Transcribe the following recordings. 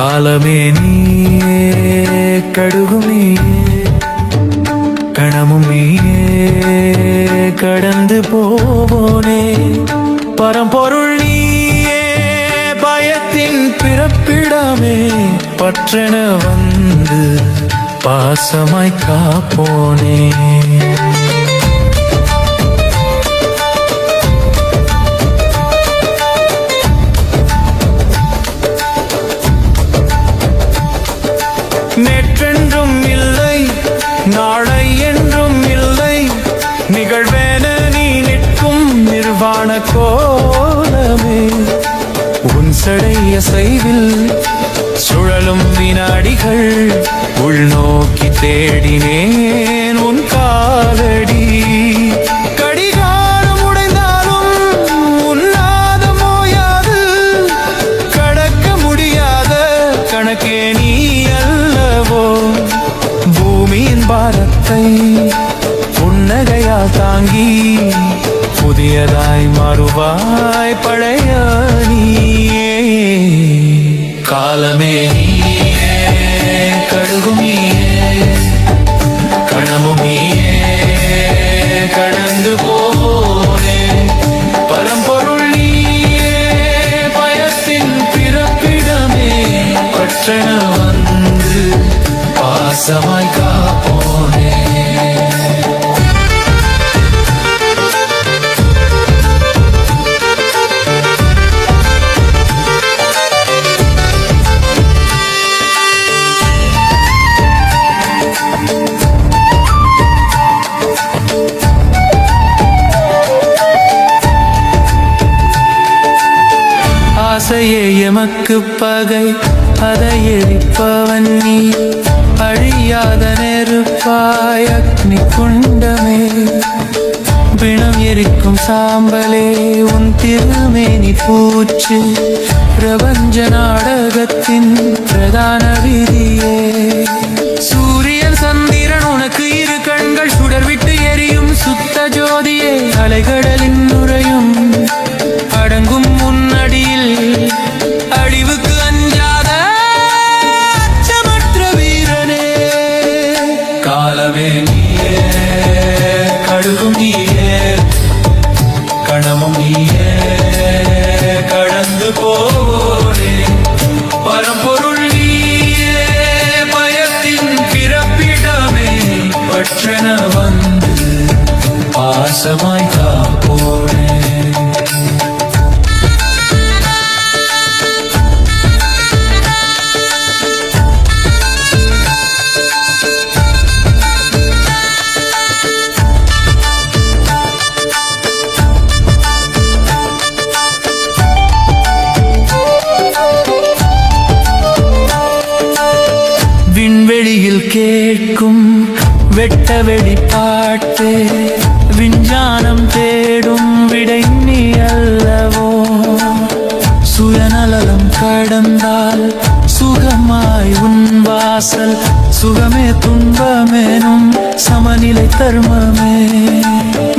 காலமே நீயே, கடுகும் நீயே, கணமும் நீயே, கடந்து போவோனே பரம்பொருள் நீயே, பயத்தின் பிறப்பிடமே, பற்றென வந்து பாசமாய் காப்போனே. நேற்றென்றும் இல்லை, நாளை என்றும் இல்லை, நிகழ்வேன நீ நிற்கும் நிர்வாண கோலமே. உன் சடையசைவில் சுழலும் வினாடிகள், உள்நோக்கி தேடினேன் உன் காலடி. கடிகாரம் உடைந்தாலும் உன் நாதம் ஓயாது, கடக்க முடியாத கணக்கே நீ அல்லவோ. பூமியின் பாரத்தை புன்னகையால் தாங்கி, புதியதாய் மாறுவாய் பழைய நீயே. காலமே நீயே, கடுகும் நீயே, கணமும் நீயே, கடந்து போனே பரம்பொருள் நீயே, பயத்தின் பிறப்பிடமே, பற்றென வந்து பாசமாய் காப்போனே. ஆசையே எமக்கு பகை, அதை எரிப்பவன் நீ, அழியாத நெருப்பாய் அக்னி குண்டமே. பிணம் எரிக்கும் சாம்பலே உன் திருமேனி பூச்சு, பிரபஞ்ச நாடகத்தின் பிரதான விதியே. சூரியன் சந்திரன் உனக்கு இரு கண்கள், சுடர் விட்டு எரியும் சுத்த ஜோதியே. அலைகடலின் நுரையும் அடங்கும் முன்னடியில், அழிவுக்கு அஞ்சாத அச்சமற்ற வீரனே. காலமே நீயே, கடுகும் நீயே, கணமும் நீயே, கடந்து போனே பரம்பொருள் நீயே, பயத்தின் பிறப்பிடமே, பற்றென வந்து பாசமாய் காப்போனே. விண்வெளியில் கேட்கும் வெட்ட வெளிப்பாட்டு, விஞ்ஞானம் தேடும் விடை நீ அல்லவோ. சுயநலம் கடந்தால் சுகமாய் உன் வாசல், சுகமே துன்பமேனும் சமநிலை தர்மமே.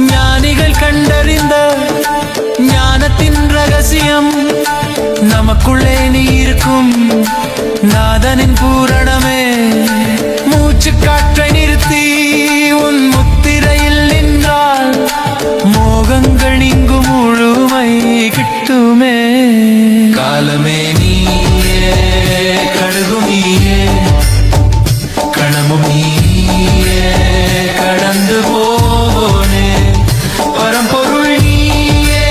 ஞானிகள் கண்டறிந்த ஞானத்தின் ரகசியம், நமக்குள்ளே நீ இருக்கும் நாதனின் பூரணமே. மூச்சு காற்றை நிறுத்தி உன் முத்திரையில் நின்றால், மோகங்கள் நீங்கு முழுமை கிட்டுமே. காலமே நீயே, கடுகும் நீயே, கணமும் நீயே, கடந்து போனே பரம்பொருள் நீயே,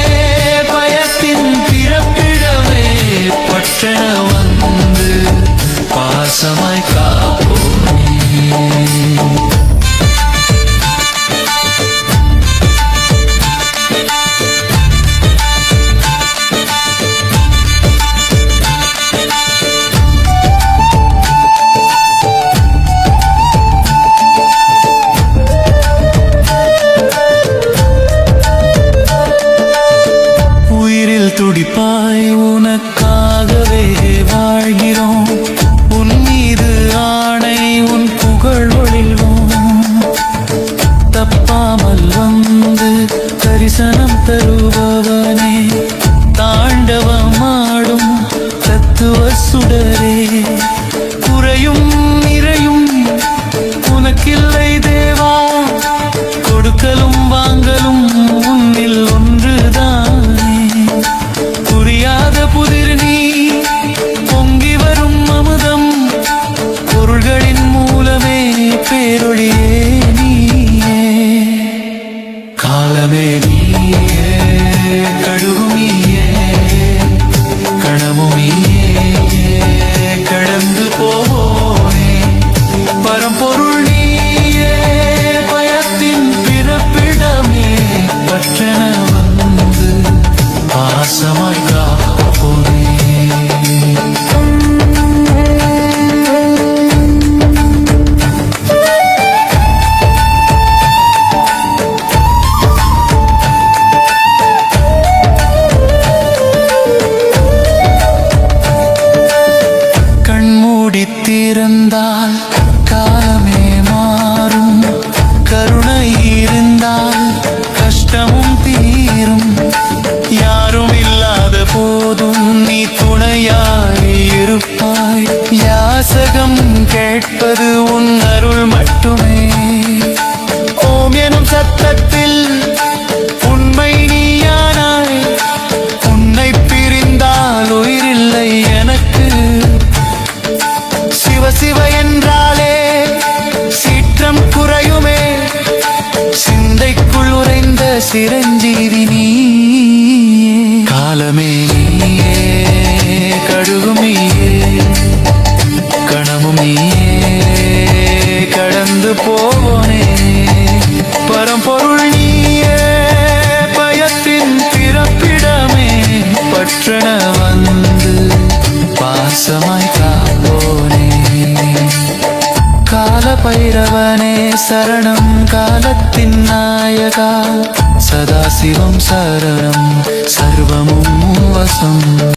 பயத்தின் பிறப்பிடமே, பற்றென இருப்பாய். யாசகம் கேட்பது உன் அருள் மட்டுமே. ஓம் எனும் சத்தத்தில் உண்மை நீயானாய். உன்னை பிரிந்தால் உயிரில்லை எனக்கு. சிவ சிவ என்றாலே சீற்றம் குறையுமே. சிந்தைக்குள் உறைந்த சிரஞ்சீவி நீ. காலமே நீயே, கழுகும் நீயே, கணமும் நீயே, கடந்து போவோனே. பரம்பொருள் நீயே, பயத்தின் பிறப்பிடமே. பற்றன வந்து பாசமாய் காப்போனே. கால பைரவனே சரணம், காலத்தின் நாயகா. சதாசிவம் சரணம், சர்வமும் வசம்.